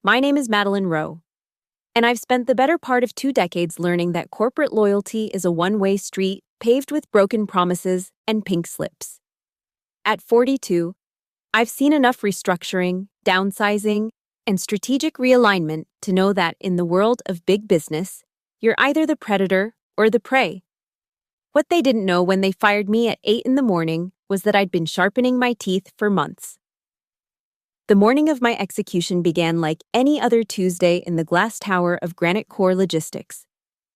My name is Madeline Rowe, and I've spent the better part of 2 decades learning that corporate loyalty is a one-way street paved with broken promises and pink slips. At 42, I've seen enough restructuring, downsizing, and strategic realignment to know that in the world of big business, you're either the predator or the prey. What they didn't know when they fired me at 8 in the morning was that I'd been sharpening my teeth for months. The morning of my execution began like any other Tuesday in the glass tower of Granite Core Logistics.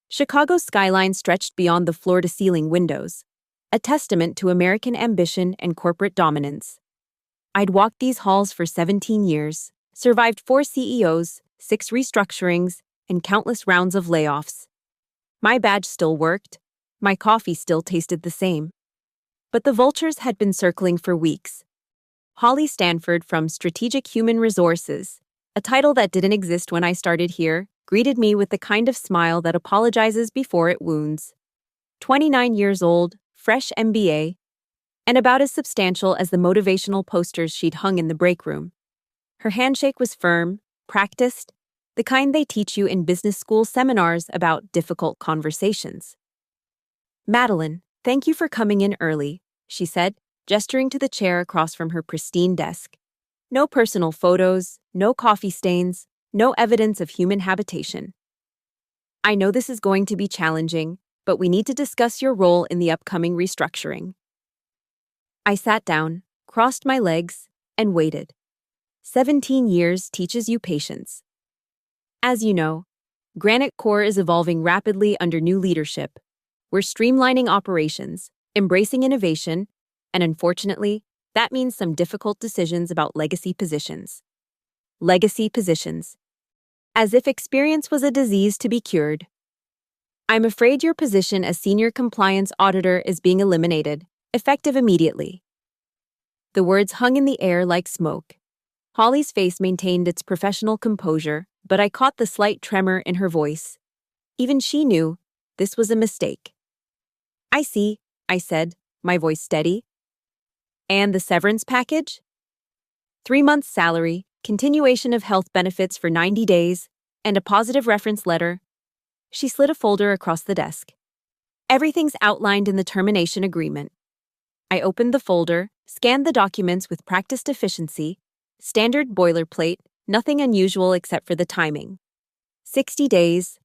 Chicago's skyline stretched beyond the floor-to-ceiling windows, a testament to American ambition and corporate dominance. I'd walked these halls for 17 years, survived 4 CEOs, 6 restructurings, and countless rounds of layoffs. My badge still worked, my coffee still tasted the same. But the vultures had been circling for weeks. Holly Stanford from Strategic Human Resources, a title that didn't exist when I started here, greeted me with the kind of smile that apologizes before it wounds. 29 years old, fresh MBA, and about as substantial as the motivational posters she'd hung in the break room. Her handshake was firm, practiced, the kind they teach you in business school seminars about difficult conversations. "Madeline, thank you for coming in early," she said, gesturing to the chair across from her pristine desk. No personal photos, no coffee stains, no evidence of human habitation. "I know this is going to be challenging, but we need to discuss your role in the upcoming restructuring." I sat down, crossed my legs, and waited. 17 years teaches you patience. As you know, Granite Core is evolving rapidly under new leadership. We're streamlining operations, embracing innovation, and unfortunately, that means some difficult decisions about legacy positions. Legacy positions. As if experience was a disease to be cured. "I'm afraid your position as senior compliance auditor is being eliminated, effective immediately." The words hung in the air like smoke. Holly's face maintained its professional composure, but I caught the slight tremor in her voice. Even she knew this was a mistake. "I see," I said, my voice steady. "And the severance package?" 3 months' salary, continuation of health benefits for 90 days, and a positive reference letter. She slid a folder across the desk. "Everything's outlined in the termination agreement." I opened the folder, scanned the documents with practiced efficiency, standard boilerplate, nothing unusual except for the timing. 60 days,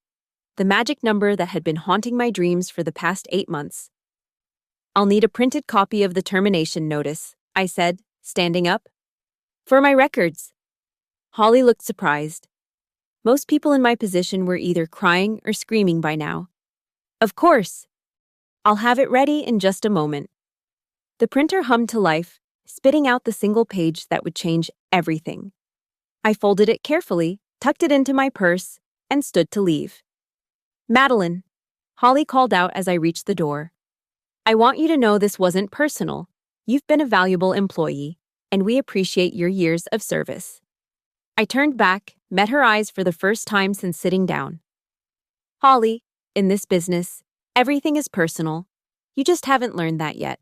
the magic number that had been haunting my dreams for the past 8 months. "I'll need a printed copy of the termination notice," I said, standing up. "For my records." Holly looked surprised. Most people in my position were either crying or screaming by now. "Of course. I'll have it ready in just a moment." The printer hummed to life, spitting out the single page that would change everything. I folded it carefully, tucked it into my purse, and stood to leave. "Madeline," Holly called out as I reached the door. "I want you to know this wasn't personal. You've been a valuable employee, and we appreciate your years of service." I turned back, met her eyes for the first time since sitting down. "Holly, in this business, everything is personal. You just haven't learned that yet."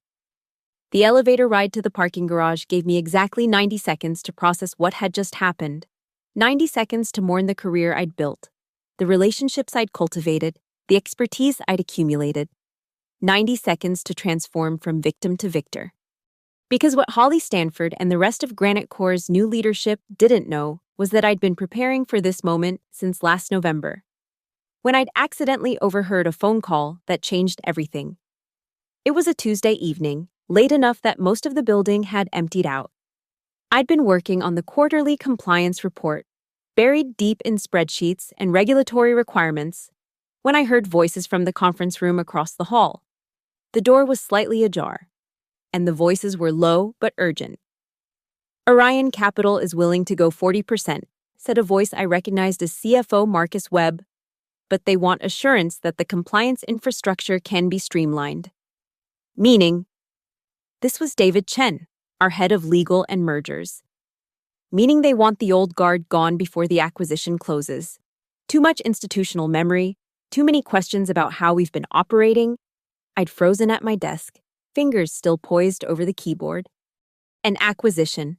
The elevator ride to the parking garage gave me exactly 90 seconds to process what had just happened. 90 seconds to mourn the career I'd built, the relationships I'd cultivated, the expertise I'd accumulated. 90 seconds to transform from victim to victor. Because what Holly Stanford and the rest of Granite Core's new leadership didn't know was that I'd been preparing for this moment since last November, when I'd accidentally overheard a phone call that changed everything. It was a Tuesday evening, late enough that most of the building had emptied out. I'd been working on the quarterly compliance report, buried deep in spreadsheets and regulatory requirements, when I heard voices from the conference room across the hall. The door was slightly ajar, and the voices were low but urgent. "Orion Capital is willing to go 40%, said a voice I recognized as CFO Marcus Webb, "but they want assurance that the compliance infrastructure can be streamlined." Meaning, this was David Chen, our head of legal and mergers. Meaning they want the old guard gone before the acquisition closes. Too much institutional memory, too many questions about how we've been operating. I'd frozen at my desk, fingers still poised over the keyboard. An acquisition.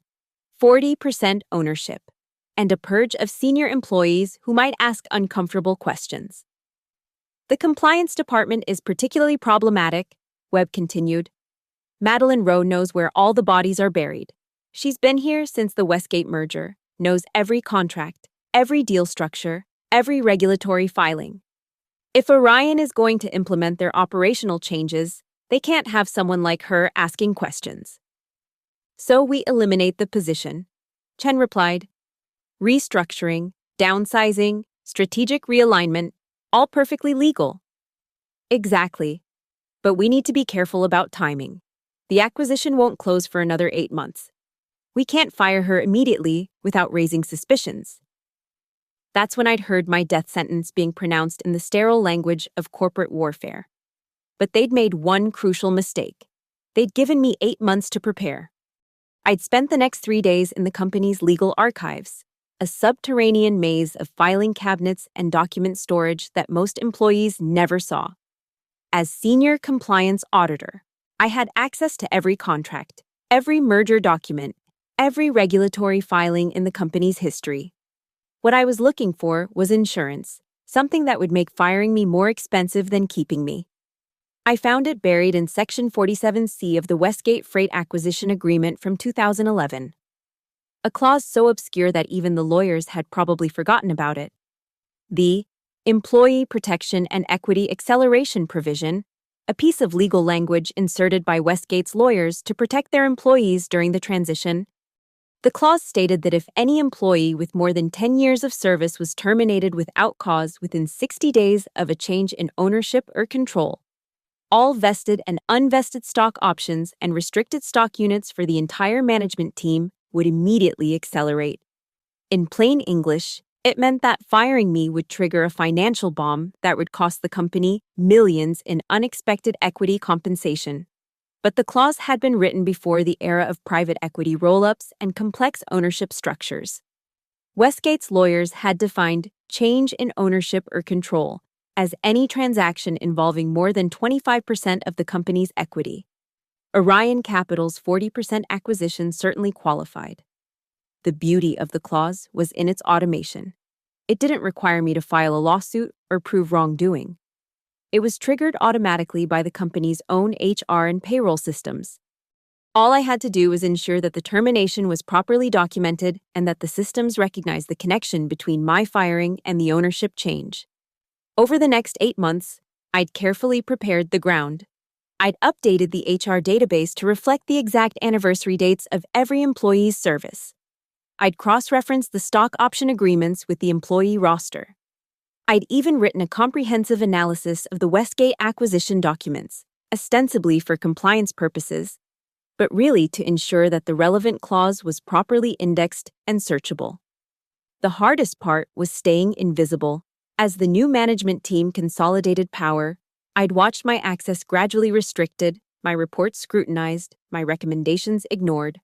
40% ownership. and a purge of senior employees who might ask uncomfortable questions. The compliance department is particularly problematic, Webb continued. Madeline Rowe knows where all the bodies are buried. She's been here since the Westgate merger, knows every contract, every deal structure, every regulatory filing. If Orion is going to implement their operational changes, they can't have someone like her asking questions. So we eliminate the position, Chen replied. Restructuring, downsizing, strategic realignment, all perfectly legal. Exactly. But we need to be careful about timing. The acquisition won't close for another 8 months. We can't fire her immediately without raising suspicions. That's when I'd heard my death sentence being pronounced in the sterile language of corporate warfare. But they'd made one crucial mistake. They'd given me 8 months to prepare. I'd spent the next 3 days in the company's legal archives, a subterranean maze of filing cabinets and document storage that most employees never saw. As senior compliance auditor, I had access to every contract, every merger document, every regulatory filing in the company's history. What I was looking for was insurance, something that would make firing me more expensive than keeping me. I found it buried in Section 47C of the Westgate Freight Acquisition Agreement from 2011. A clause so obscure that even the lawyers had probably forgotten about it. The Employee Protection and Equity Acceleration Provision, a piece of legal language inserted by Westgate's lawyers to protect their employees during the transition. The clause stated that if any employee with more than 10 years of service was terminated without cause within 60 days of a change in ownership or control, all vested and unvested stock options and restricted stock units for the entire management team would immediately accelerate. In plain English, it meant that firing me would trigger a financial bomb that would cost the company millions in unexpected equity compensation. But the clause had been written before the era of private equity roll-ups and complex ownership structures. Westgate's lawyers had defined change in ownership or control as any transaction involving more than 25% of the company's equity. Orion Capital's 40% acquisition certainly qualified. The beauty of the clause was in its automation. It didn't require me to file a lawsuit or prove wrongdoing. It was triggered automatically by the company's own HR and payroll systems. All I had to do was ensure that the termination was properly documented and that the systems recognized the connection between my firing and the ownership change. Over the next 8 months, I'd carefully prepared the ground. I'd updated the HR database to reflect the exact anniversary dates of every employee's service. I'd cross-referenced the stock option agreements with the employee roster. I'd even written a comprehensive analysis of the Westgate acquisition documents, ostensibly for compliance purposes, but really to ensure that the relevant clause was properly indexed and searchable. The hardest part was staying invisible. As the new management team consolidated power, I'd watched my access gradually restricted, my reports scrutinized, my recommendations ignored.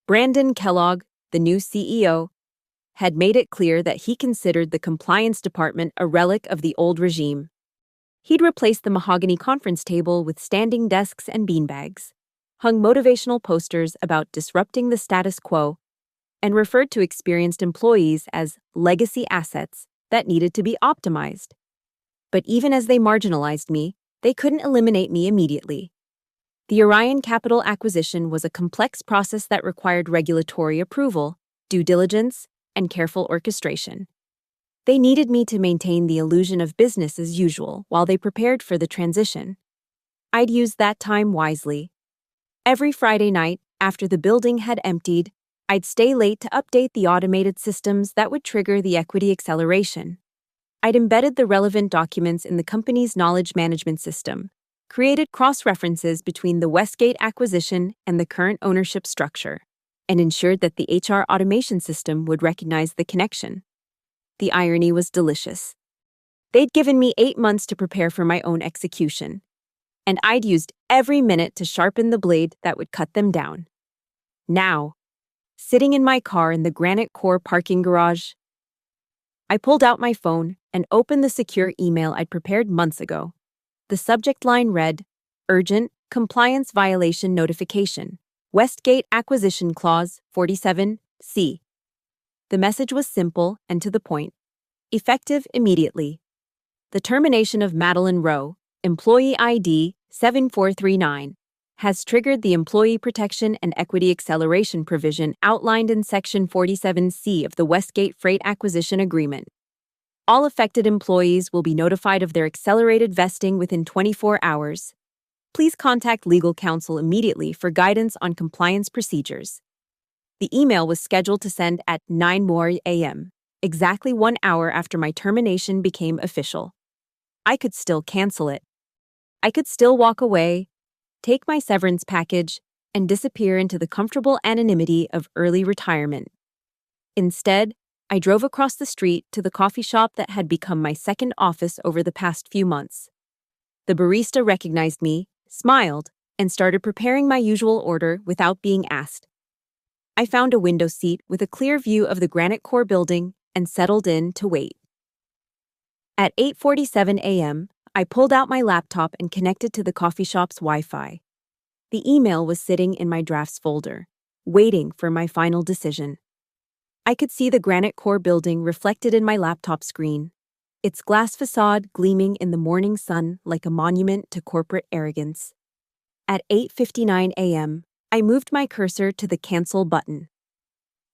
Brandon Kellogg, the new CEO, had made it clear that he considered the compliance department a relic of the old regime. He'd replaced the mahogany conference table with standing desks and beanbags, hung motivational posters about disrupting the status quo, and referred to experienced employees as legacy assets that needed to be optimized. But even as they marginalized me, they couldn't eliminate me immediately. The Orion Capital acquisition was a complex process that required regulatory approval, due diligence, and careful orchestration. They needed me to maintain the illusion of business as usual while they prepared for the transition. I'd used that time wisely. Every Friday night, after the building had emptied, I'd stay late to update the automated systems that would trigger the equity acceleration. I'd embedded the relevant documents in the company's knowledge management system, created cross-references between the Westgate acquisition and the current ownership structure, and ensured that the HR automation system would recognize the connection. The irony was delicious. They'd given me 8 months to prepare for my own execution, and I'd used every minute to sharpen the blade that would cut them down. Now, sitting in my car in the Granite Core parking garage, I pulled out my phone and opened the secure email I'd prepared months ago. The subject line read, Urgent Compliance Violation Notification, Westgate Acquisition Clause 47C. The message was simple and to the point. Effective immediately. The termination of Madeline Rowe, employee ID 7439, has triggered the Employee Protection and Equity Acceleration provision outlined in Section 47C of the Westgate Freight Acquisition Agreement. All affected employees will be notified of their accelerated vesting within 24 hours. Please contact legal counsel immediately for guidance on compliance procedures. The email was scheduled to send at 9 a.m., exactly 1 hour after my termination became official. I could still cancel it. I could still walk away, take my severance package, and disappear into the comfortable anonymity of early retirement. Instead, I drove across the street to the coffee shop that had become my second office over the past few months. The barista recognized me, smiled, and started preparing my usual order without being asked. I found a window seat with a clear view of the Granite Core building and settled in to wait. At 8:47 a.m., I pulled out my laptop and connected to the coffee shop's Wi-Fi. The email was sitting in my drafts folder, waiting for my final decision. I could see the Granite Core building reflected in my laptop screen, its glass facade gleaming in the morning sun like a monument to corporate arrogance. At 8:59 a.m., I moved my cursor to the cancel button.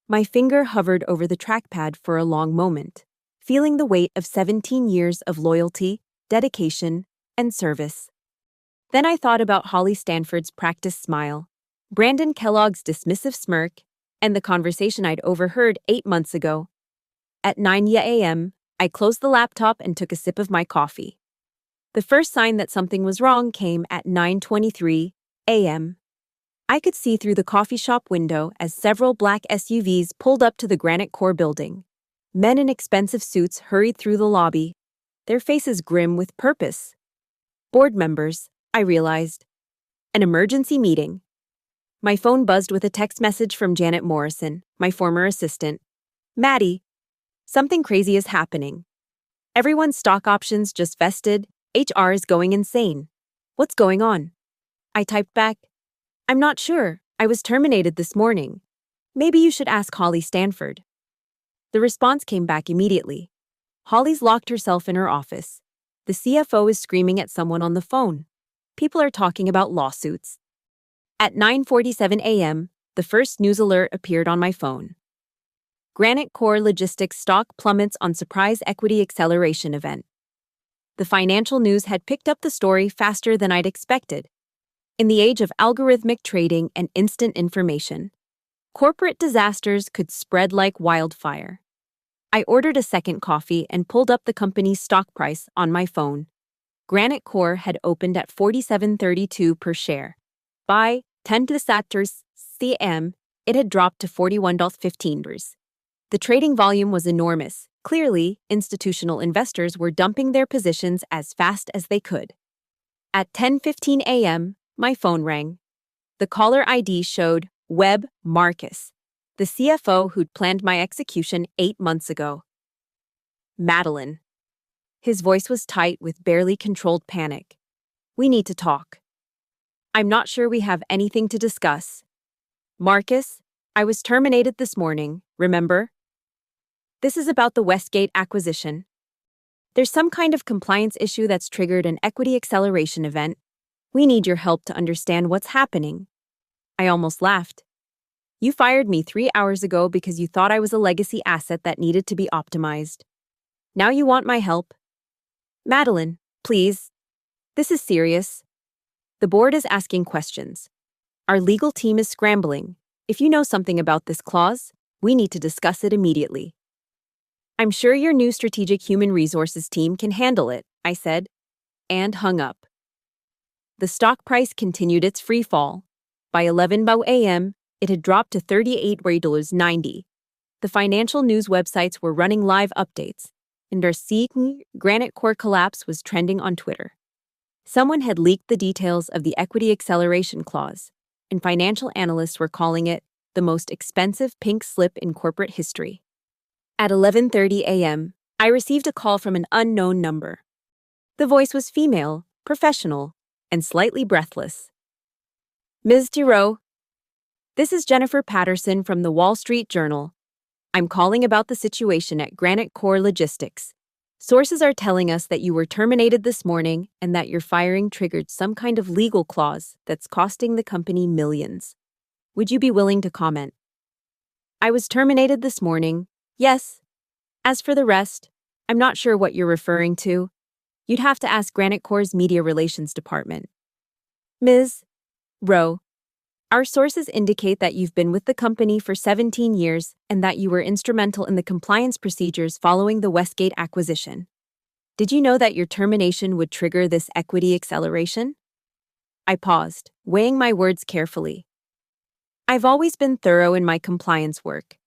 My finger hovered over the trackpad for a long moment, feeling the weight of 17 years of loyalty, dedication, and service. Then I thought about Holly Stanford's practiced smile, Brandon Kellogg's dismissive smirk, and the conversation I'd overheard 8 months ago. At 9 a.m., I closed the laptop and took a sip of my coffee. The first sign that something was wrong came at 9:23 a.m. I could see through the coffee shop window as several black SUVs pulled up to the Granite Core building. Men in expensive suits hurried through the lobby, their faces grim with purpose. Board members, I realized. An emergency meeting. My phone buzzed with a text message from Janet Morrison, my former assistant. Maddie, something crazy is happening. Everyone's stock options just vested. HR is going insane. What's going on? I typed back, I'm not sure. I was terminated this morning. Maybe you should ask Holly Stanford. The response came back immediately. Holly's locked herself in her office. The CFO is screaming at someone on the phone. People are talking about lawsuits. At 9:47 a.m., the first news alert appeared on my phone. Granite Core Logistics stock plummets on surprise equity acceleration event. The financial news had picked up the story faster than I'd expected. In the age of algorithmic trading and instant information, corporate disasters could spread like wildfire. I ordered a second coffee and pulled up the company's stock price on my phone. Granite Core had opened at $47.32 per share. By 10 cm, it had dropped to $41.15. The trading volume was enormous. Clearly, institutional investors were dumping their positions as fast as they could. At 10:15 a.m., my phone rang. The caller ID showed Webb Marcus, the CFO who'd planned my execution 8 months ago. Madeline. His voice was tight with barely controlled panic. We need to talk. I'm not sure we have anything to discuss. Marcus, I was terminated this morning, remember? This is about the Westgate acquisition. There's some kind of compliance issue that's triggered an equity acceleration event. We need your help to understand what's happening. I almost laughed. You fired me 3 hours ago because you thought I was a legacy asset that needed to be optimized. Now you want my help? Madeline, please. This is serious. The board is asking questions. Our legal team is scrambling. If you know something about this clause, we need to discuss it immediately. I'm sure your new strategic human resources team can handle it, I said, and hung up. The stock price continued its free fall. By 11 a.m., it had dropped to $38.90. The financial news websites were running live updates, and our Granite Core collapse was trending on Twitter. Someone had leaked the details of the equity acceleration clause, and financial analysts were calling it the most expensive pink slip in corporate history. At 11:30 a.m., I received a call from an unknown number. The voice was female, professional, and slightly breathless. Ms. Giroux, this is Jennifer Patterson from the Wall Street Journal. I'm calling about the situation at Granite Core Logistics. Sources are telling us that you were terminated this morning and that your firing triggered some kind of legal clause that's costing the company millions. Would you be willing to comment? I was terminated this morning, yes. As for the rest, I'm not sure what you're referring to. You'd have to ask Granite Core's Media Relations Department. Ms. Rowe, our sources indicate that you've been with the company for 17 years and that you were instrumental in the compliance procedures following the Westgate acquisition. Did you know that your termination would trigger this equity acceleration? I paused, weighing my words carefully. I've always been thorough in my compliance work.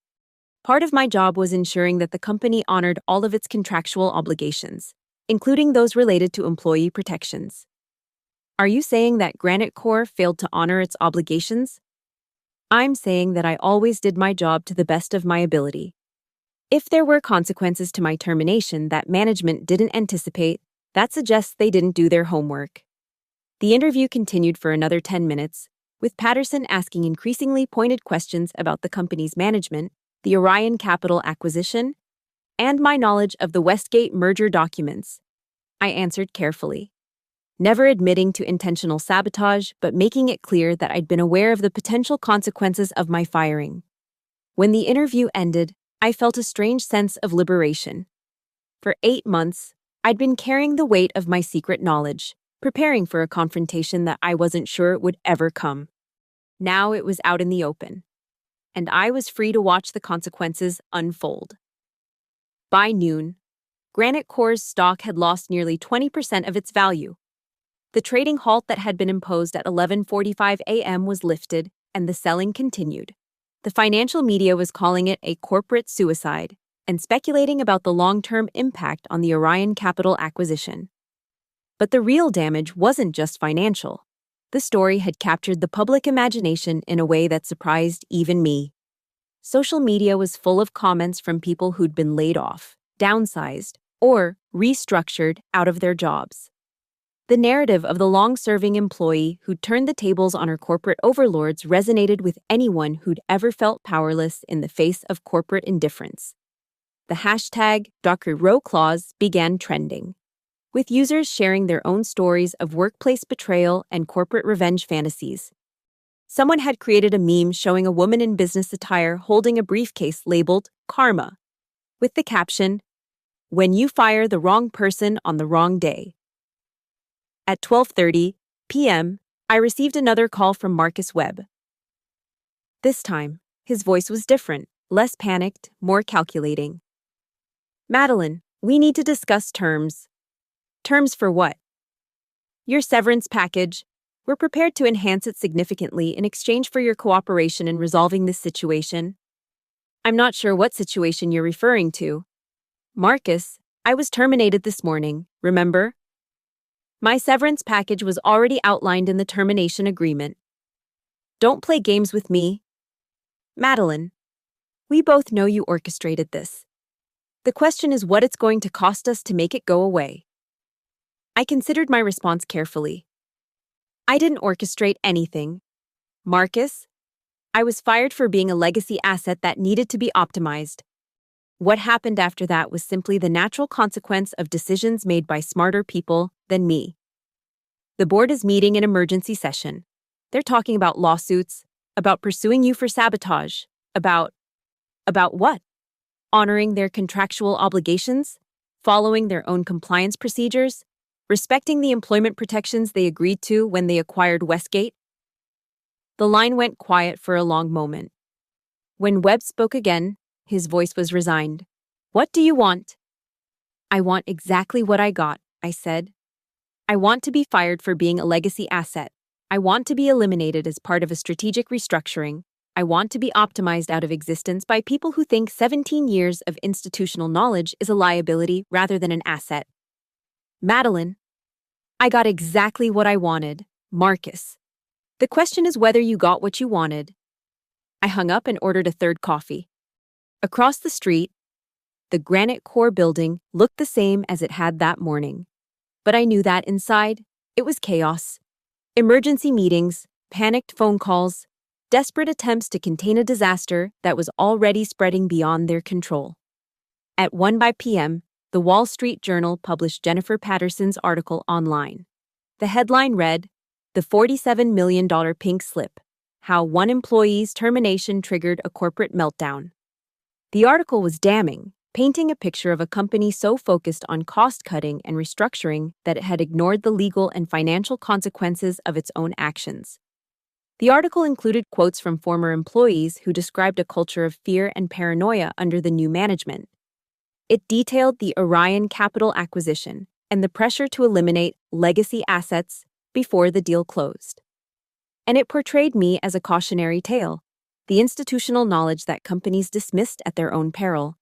Part of my job was ensuring that the company honored all of its contractual obligations, including those related to employee protections. Are you saying that Granite Core failed to honor its obligations? I'm saying that I always did my job to the best of my ability. If there were consequences to my termination that management didn't anticipate, that suggests they didn't do their homework. The interview continued for another 10 minutes, with Patterson asking increasingly pointed questions about the company's management, the Orion Capital acquisition, and my knowledge of the Westgate merger documents. I answered carefully, never admitting to intentional sabotage, but making it clear that I'd been aware of the potential consequences of my firing. When the interview ended, I felt a strange sense of liberation. For 8 months, I'd been carrying the weight of my secret knowledge, preparing for a confrontation that I wasn't sure would ever come. Now it was out in the open, and I was free to watch the consequences unfold. By noon, Granite Core's stock had lost nearly 20% of its value. The trading halt that had been imposed at 11:45 a.m. was lifted, and the selling continued. The financial media was calling it a corporate suicide and speculating about the long-term impact on the Orion Capital acquisition. But the real damage wasn't just financial. The story had captured the public imagination in a way that surprised even me. Social media was full of comments from people who'd been laid off, downsized, or restructured out of their jobs. The narrative of the long-serving employee who'd turned the tables on her corporate overlords resonated with anyone who'd ever felt powerless in the face of corporate indifference. The hashtag Dr. Rowe Clause began trending, with users sharing their own stories of workplace betrayal and corporate revenge fantasies. Someone had created a meme showing a woman in business attire holding a briefcase labeled Karma, with the caption, "When you fire the wrong person on the wrong day." At 12:30 p.m., I received another call from Marcus Webb. This time, his voice was different, less panicked, more calculating. "Madeline, we need to discuss terms." "Terms for what?" "Your severance package. We're prepared to enhance it significantly in exchange for your cooperation in resolving this situation." "I'm not sure what situation you're referring to." "Marcus, I was terminated this morning, remember? My severance package was already outlined in the termination agreement. Don't play games with me." "Madeline, we both know you orchestrated this. The question is what it's going to cost us to make it go away." I considered my response carefully. "I didn't orchestrate anything. Marcus, I was fired for being a legacy asset that needed to be optimized. What happened after that was simply the natural consequence of decisions made by smarter people than me. The board is meeting in emergency session. They're talking about lawsuits, about pursuing you for sabotage, about what? Honoring their contractual obligations, following their own compliance procedures, respecting the employment protections they agreed to when they acquired Westgate." The line went quiet for a long moment. When Webb spoke again, his voice was resigned. "What do you want?" "I want exactly what I got," I said. "I want to be fired for being a legacy asset. I want to be eliminated as part of a strategic restructuring. I want to be optimized out of existence by people who think 17 years of institutional knowledge is a liability rather than an asset." "Madeline, I got exactly what I wanted, Marcus. The question is whether you got what you wanted." I hung up and ordered a third coffee. Across the street, the Granite Core building looked the same as it had that morning. But I knew that inside, it was chaos. Emergency meetings, panicked phone calls, desperate attempts to contain a disaster that was already spreading beyond their control. At 1 p.m., the Wall Street Journal published Jennifer Patterson's article online. The headline read, "The $47 million pink slip: How one employee's termination triggered a corporate meltdown." The article was damning, painting a picture of a company so focused on cost-cutting and restructuring that it had ignored the legal and financial consequences of its own actions. The article included quotes from former employees who described a culture of fear and paranoia under the new management. It detailed the Orion Capital acquisition and the pressure to eliminate legacy assets before the deal closed. And it portrayed me as a cautionary tale, the institutional knowledge that companies dismissed at their own peril.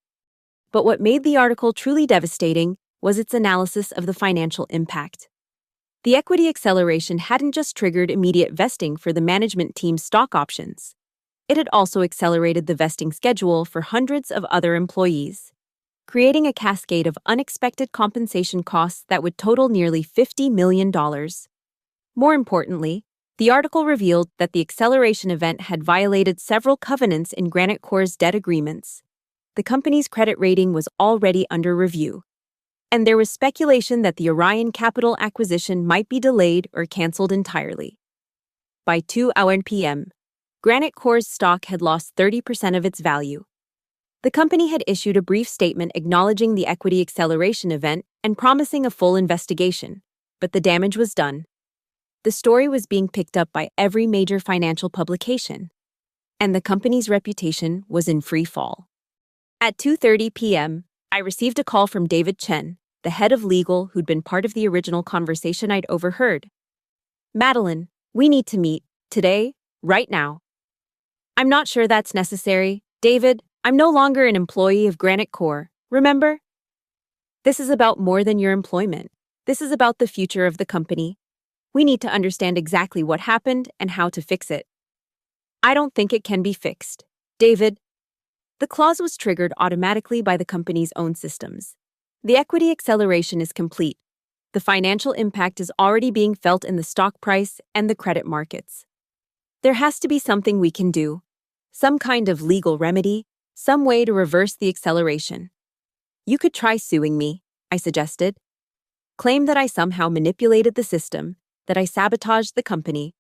But what made the article truly devastating was its analysis of the financial impact. The equity acceleration hadn't just triggered immediate vesting for the management team's stock options. It had also accelerated the vesting schedule for hundreds of other employees, creating a cascade of unexpected compensation costs that would total nearly $50 million. More importantly, the article revealed that the acceleration event had violated several covenants in Granite Core's debt agreements. The company's credit rating was already under review, and there was speculation that the Orion Capital acquisition might be delayed or canceled entirely. By 2 p.m., Granite Core's stock had lost 30% of its value. The company had issued a brief statement acknowledging the equity acceleration event and promising a full investigation, but the damage was done. The story was being picked up by every major financial publication, and the company's reputation was in free fall. At 2:30 p.m., I received a call from David Chen, the head of legal who'd been part of the original conversation I'd overheard. "Madeline, we need to meet, today, right now." "I'm not sure that's necessary, David. I'm no longer an employee of Granite Core, remember? This is about more than your employment. This is about the future of the company. We need to understand exactly what happened and how to fix it." "I don't think it can be fixed, David." The clause was triggered automatically by the company's own systems. The equity acceleration is complete. The financial impact is already being felt in the stock price and the credit markets. There has to be something we can do. Some kind of legal remedy, some way to reverse the acceleration. "You could try suing me," I suggested. "Claim that I somehow manipulated the system, that I sabotaged the company.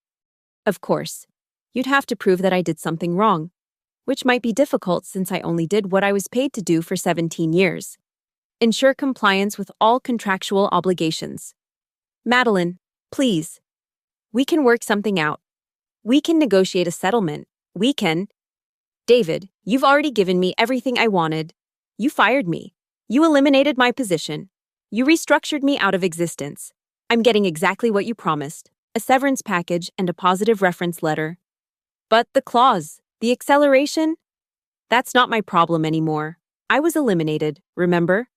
Of course, you'd have to prove that I did something wrong, which might be difficult since I only did what I was paid to do for 17 years. Ensure compliance with all contractual obligations. Madeline, please. We can work something out. We can negotiate a settlement. We can." "David, you've already given me everything I wanted. You fired me. You eliminated my position. You restructured me out of existence. I'm getting exactly what you promised, a severance package and a positive reference letter. But the clause, the acceleration? That's not my problem anymore. I was eliminated, remember?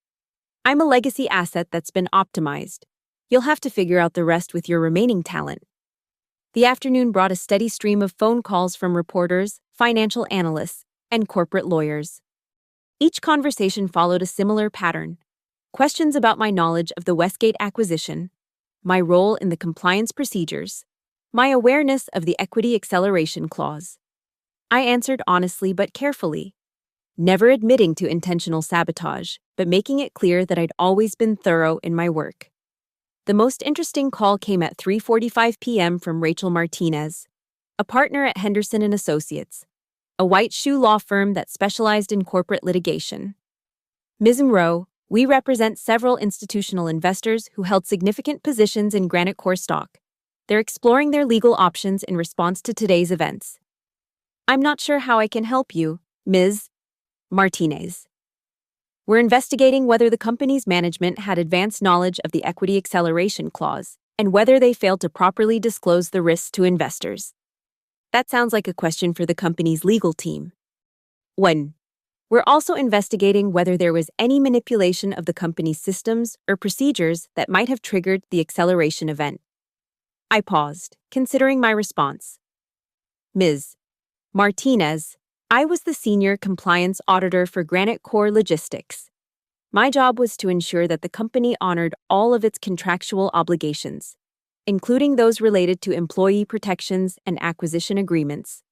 I'm a legacy asset that's been optimized. You'll have to figure out the rest with your remaining talent." The afternoon brought a steady stream of phone calls from reporters, financial analysts, and corporate lawyers. Each conversation followed a similar pattern. Questions about my knowledge of the Westgate acquisition, my role in the compliance procedures, my awareness of the equity acceleration clause. I answered honestly but carefully, never admitting to intentional sabotage, but making it clear that I'd always been thorough in my work. The most interesting call came at 3:45 p.m. from Rachel Martinez, a partner at Henderson & Associates, a white shoe law firm that specialized in corporate litigation. "Ms. Monroe, we represent several institutional investors who held significant positions in Granite Core stock. They're exploring their legal options in response to today's events. I'm not sure how I can help you, Ms. Martinez. We're investigating whether the company's management had advanced knowledge of the equity acceleration clause and whether they failed to properly disclose the risks to investors." That sounds like a question for the company's legal team. "1. We're also investigating whether there was any manipulation of the company's systems or procedures that might have triggered the acceleration event." I paused, considering my response. "Ms. Martinez, I was the senior compliance auditor for Granite Core Logistics. My job was to ensure that the company honored all of its contractual obligations, including those related to employee protections and acquisition agreements.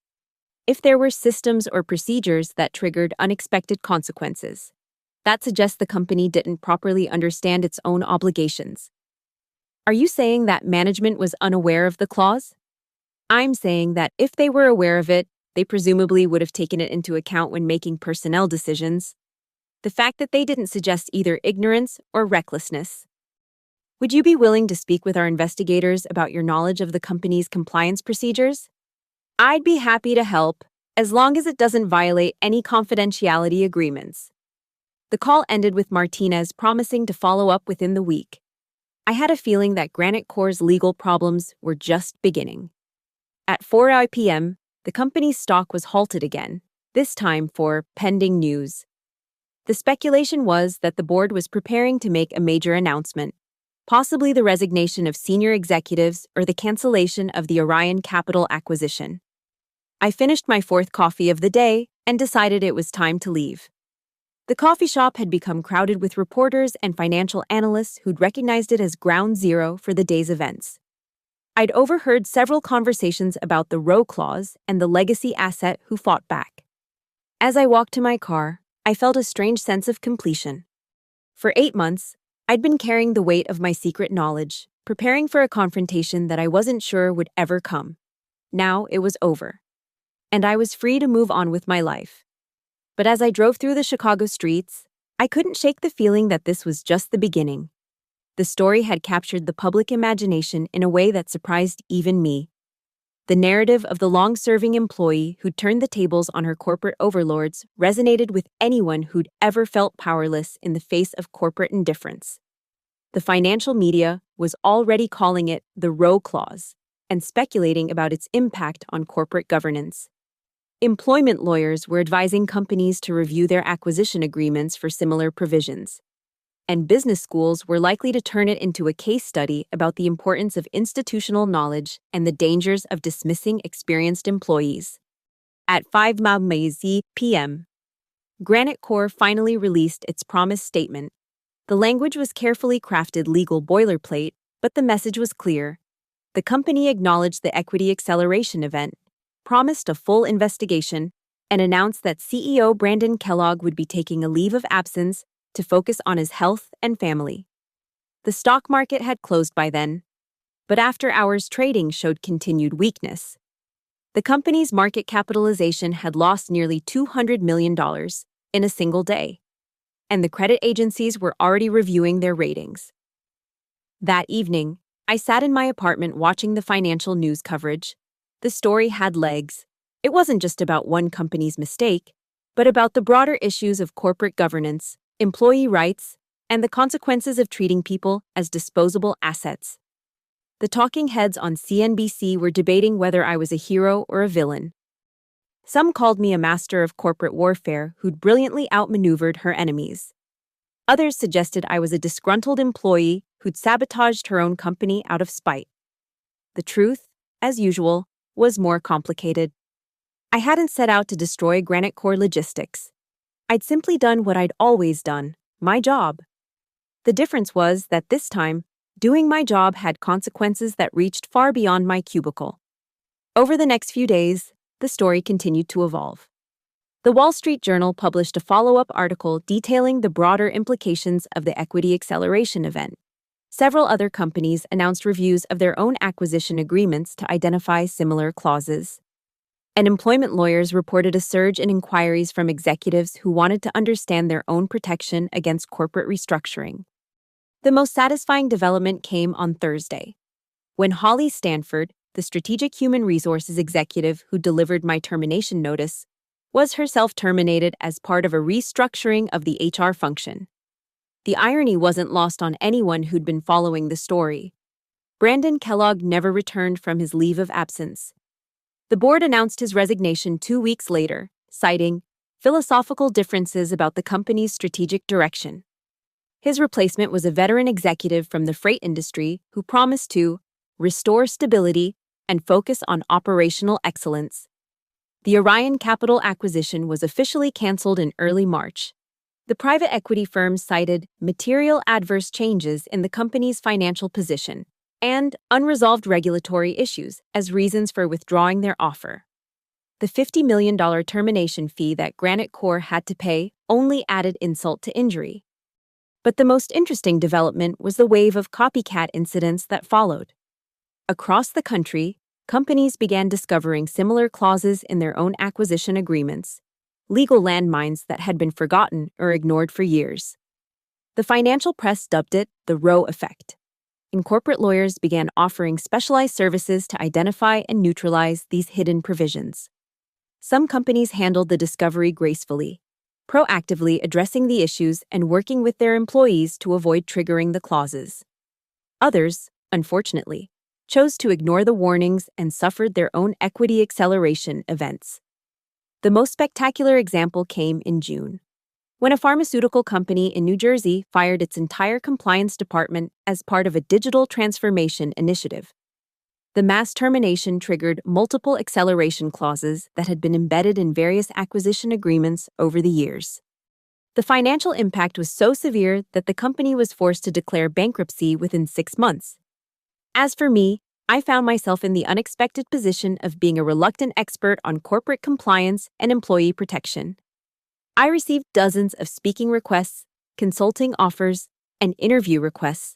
if there were systems or procedures that triggered unexpected consequences. That suggests the company didn't properly understand its own obligations. Are you saying that management was unaware of the clause? I'm saying that if they were aware of it, they presumably would have taken it into account when making personnel decisions. The fact that they didn't suggest either ignorance or recklessness. Would you be willing to speak with our investigators about your knowledge of the company's compliance procedures? I'd be happy to help, as long as it doesn't violate any confidentiality agreements. The call ended with Martinez promising to follow up within the week. I had a feeling that Granite Core's legal problems were just beginning. At 4 p.m., the company's stock was halted again, this time for pending news. The speculation was that the board was preparing to make a major announcement, possibly the resignation of senior executives or the cancellation of the Orion Capital acquisition. I finished my fourth coffee of the day and decided it was time to leave. The coffee shop had become crowded with reporters and financial analysts who'd recognized it as ground zero for the day's events. I'd overheard several conversations about the Roe clause and the legacy asset who fought back. As I walked to my car, I felt a strange sense of completion. For 8 months, I'd been carrying the weight of my secret knowledge, preparing for a confrontation that I wasn't sure would ever come. Now it was over, and I was free to move on with my life. But as I drove through the Chicago streets, I couldn't shake the feeling that this was just the beginning. The story had captured the public imagination in a way that surprised even me. The narrative of the long-serving employee who'd turned the tables on her corporate overlords resonated with anyone who'd ever felt powerless in the face of corporate indifference. The financial media was already calling it the Roe clause and speculating about its impact on corporate governance. Employment lawyers were advising companies to review their acquisition agreements for similar provisions. And business schools were likely to turn it into a case study about the importance of institutional knowledge and the dangers of dismissing experienced employees. At 5 p.m., Granite Core finally released its promise statement. The language was carefully crafted legal boilerplate, but the message was clear. The company acknowledged the equity acceleration event, promised a full investigation, and announced that CEO Brandon Kellogg would be taking a leave of absence to focus on his health and family. The stock market had closed by then, but after-hours trading showed continued weakness. The company's market capitalization had lost nearly $200 million in a single day, and the credit agencies were already reviewing their ratings. That evening, I sat in my apartment watching the financial news coverage. The story had legs. It wasn't just about one company's mistake, but about the broader issues of corporate governance, employee rights, and the consequences of treating people as disposable assets. The talking heads on CNBC were debating whether I was a hero or a villain. Some called me a master of corporate warfare who'd brilliantly outmaneuvered her enemies. Others suggested I was a disgruntled employee who'd sabotaged her own company out of spite. The truth, as usual, was more complicated. I hadn't set out to destroy Granite Core Logistics. I'd simply done what I'd always done, my job. The difference was that this time, doing my job had consequences that reached far beyond my cubicle. Over the next few days, the story continued to evolve. The Wall Street Journal published a follow-up article detailing the broader implications of the equity acceleration event. Several other companies announced reviews of their own acquisition agreements to identify similar clauses. And employment lawyers reported a surge in inquiries from executives who wanted to understand their own protection against corporate restructuring. The most satisfying development came on Thursday, when Holly Stanford, the strategic human resources executive who delivered my termination notice, was herself terminated as part of a restructuring of the HR function. The irony wasn't lost on anyone who'd been following the story. Brandon Kellogg never returned from his leave of absence. The board announced his resignation 2 weeks later, citing philosophical differences about the company's strategic direction. His replacement was a veteran executive from the freight industry who promised to restore stability and focus on operational excellence. The Orion Capital acquisition was officially canceled in early March. The private equity firm cited material adverse changes in the company's financial position and unresolved regulatory issues as reasons for withdrawing their offer. The $50 million termination fee that Granite Core had to pay only added insult to injury. But the most interesting development was the wave of copycat incidents that followed. Across the country, companies began discovering similar clauses in their own acquisition agreements, legal landmines that had been forgotten or ignored for years. The financial press dubbed it the Roe effect, and corporate lawyers began offering specialized services to identify and neutralize these hidden provisions. Some companies handled the discovery gracefully, proactively addressing the issues and working with their employees to avoid triggering the clauses. Others, unfortunately, chose to ignore the warnings and suffered their own equity acceleration events. The most spectacular example came in June, when a pharmaceutical company in New Jersey fired its entire compliance department as part of a digital transformation initiative. The mass termination triggered multiple acceleration clauses that had been embedded in various acquisition agreements over the years. The financial impact was so severe that the company was forced to declare bankruptcy within 6 months. As for me, I found myself in the unexpected position of being a reluctant expert on corporate compliance and employee protection. I received dozens of speaking requests, consulting offers, and interview requests.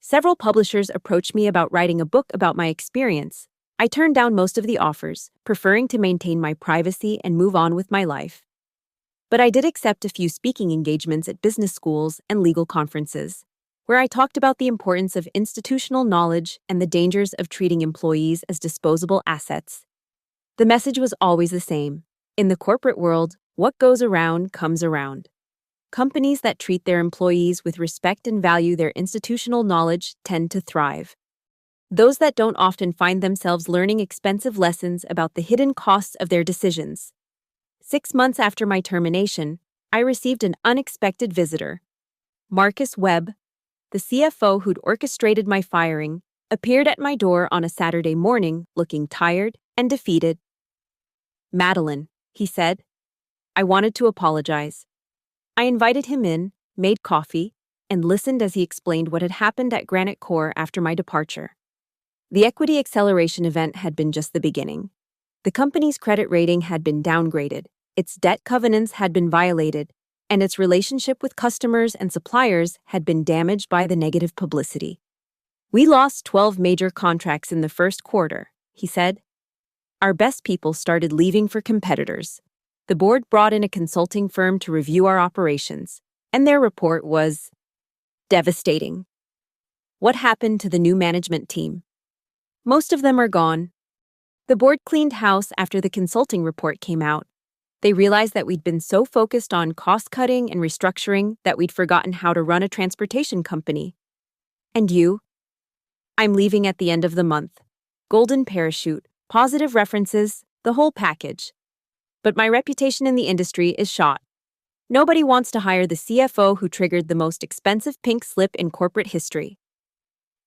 Several publishers approached me about writing a book about my experience. I turned down most of the offers, preferring to maintain my privacy and move on with my life. But I did accept a few speaking engagements at business schools and legal conferences, where I talked about the importance of institutional knowledge and the dangers of treating employees as disposable assets. The message was always the same. In the corporate world, what goes around comes around. Companies that treat their employees with respect and value their institutional knowledge tend to thrive. Those that don't often find themselves learning expensive lessons about the hidden costs of their decisions. 6 months after my termination, I received an unexpected visitor. Marcus Webb, the CFO who'd orchestrated my firing, appeared at my door on a Saturday morning looking tired and defeated. "Madeline," he said, "I wanted to apologize." I invited him in, made coffee, and listened as he explained what had happened at Granite Core after my departure. The equity acceleration event had been just the beginning. The company's credit rating had been downgraded, its debt covenants had been violated, and its relationship with customers and suppliers had been damaged by the negative publicity. "We lost 12 major contracts in the first quarter," he said. "Our best people started leaving for competitors. The board brought in a consulting firm to review our operations, and their report was devastating." What happened to the new management team? Most of them are gone. The board cleaned house after the consulting report came out. They realized that we'd been so focused on cost-cutting and restructuring that we'd forgotten how to run a transportation company. And you? I'm leaving at the end of the month. Golden parachute, positive references, the whole package. But my reputation in the industry is shot. Nobody wants to hire the CFO who triggered the most expensive pink slip in corporate history.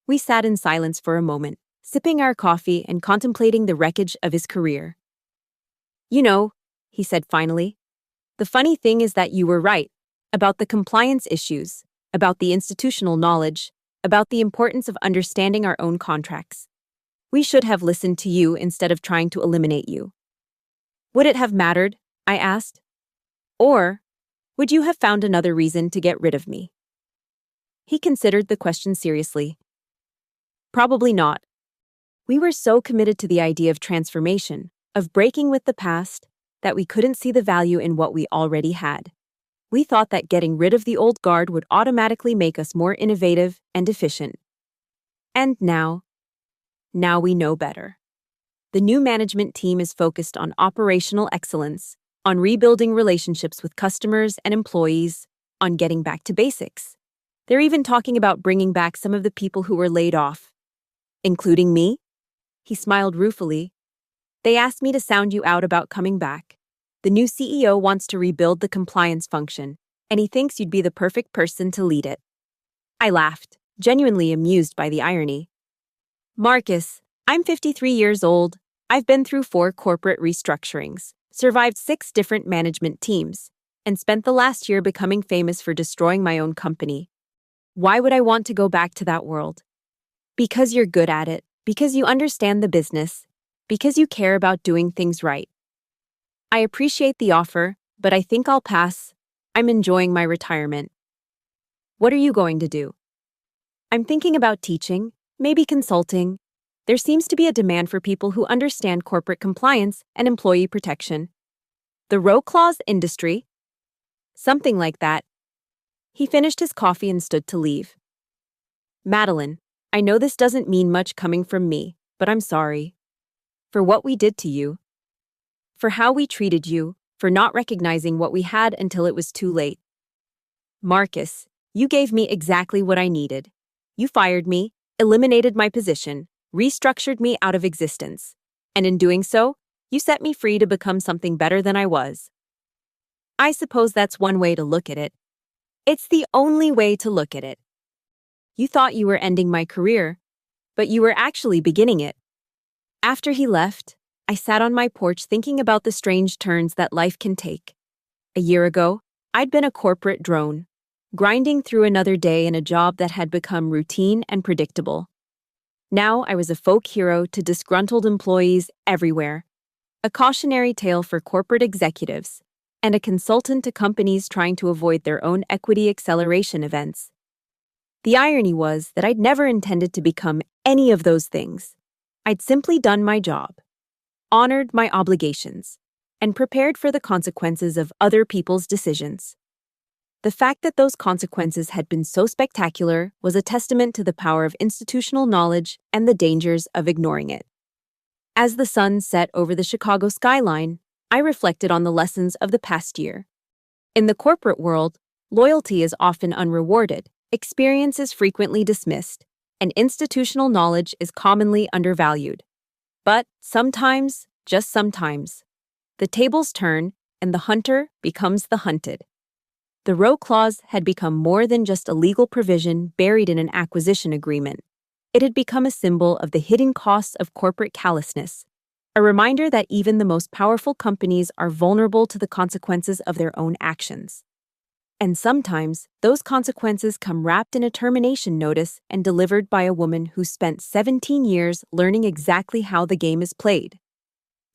We sat in silence for a moment, sipping our coffee and contemplating the wreckage of his career. "You know," he said finally, "the funny thing is that you were right about the compliance issues, about the institutional knowledge, about the importance of understanding our own contracts. We should have listened to you instead of trying to eliminate you." "Would it have mattered?" I asked. "Or would you have found another reason to get rid of me?" He considered the question seriously. "Probably not. We were so committed to the idea of transformation, of breaking with the past, that we couldn't see the value in what we already had. We thought that getting rid of the old guard would automatically make us more innovative and efficient. And now we know better. The new management team is focused on operational excellence, on rebuilding relationships with customers and employees, on getting back to basics. They're even talking about bringing back some of the people who were laid off. Including me?" He smiled ruefully. "They asked me to sound you out about coming back. The new CEO wants to rebuild the compliance function, and he thinks you'd be the perfect person to lead it." I laughed, genuinely amused by the irony. "Marcus, I'm 53 years old. I've been through 4 corporate restructurings, survived 6 different management teams, and spent the last year becoming famous for destroying my own company. Why would I want to go back to that world? Because you're good at it, because you understand the business, because you care about doing things right. I appreciate the offer, but I think I'll pass. I'm enjoying my retirement. What are you going to do? I'm thinking about teaching, maybe consulting. There seems to be a demand for people who understand corporate compliance and employee protection. The row clause industry? Something like that. He finished his coffee and stood to leave. Madeline, I know this doesn't mean much coming from me, but I'm sorry. For what we did to you. For how we treated you, for not recognizing what we had until it was too late. Marcus, you gave me exactly what I needed. You fired me, eliminated my position, restructured me out of existence. And in doing so, you set me free to become something better than I was. I suppose that's one way to look at it. It's the only way to look at it. You thought you were ending my career, but you were actually beginning it. After he left, I sat on my porch thinking about the strange turns that life can take. A year ago, I'd been a corporate drone, grinding through another day in a job that had become routine and predictable. Now I was a folk hero to disgruntled employees everywhere, a cautionary tale for corporate executives, and a consultant to companies trying to avoid their own equity acceleration events. The irony was that I'd never intended to become any of those things. I'd simply done my job, honored my obligations, and prepared for the consequences of other people's decisions. The fact that those consequences had been so spectacular was a testament to the power of institutional knowledge and the dangers of ignoring it. As the sun set over the Chicago skyline, I reflected on the lessons of the past year. In the corporate world, loyalty is often unrewarded, experience is frequently dismissed, and institutional knowledge is commonly undervalued. But sometimes, just sometimes, the tables turn and the hunter becomes the hunted. The row clause had become more than just a legal provision buried in an acquisition agreement. It had become a symbol of the hidden costs of corporate callousness, a reminder that even the most powerful companies are vulnerable to the consequences of their own actions. And sometimes, those consequences come wrapped in a termination notice and delivered by a woman who spent 17 years learning exactly how the game is played.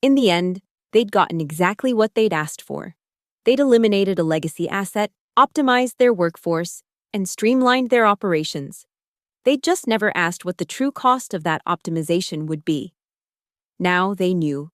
In the end, they'd gotten exactly what they'd asked for. They'd eliminated a legacy asset, optimized their workforce, and streamlined their operations. They'd just never asked what the true cost of that optimization would be. Now they knew.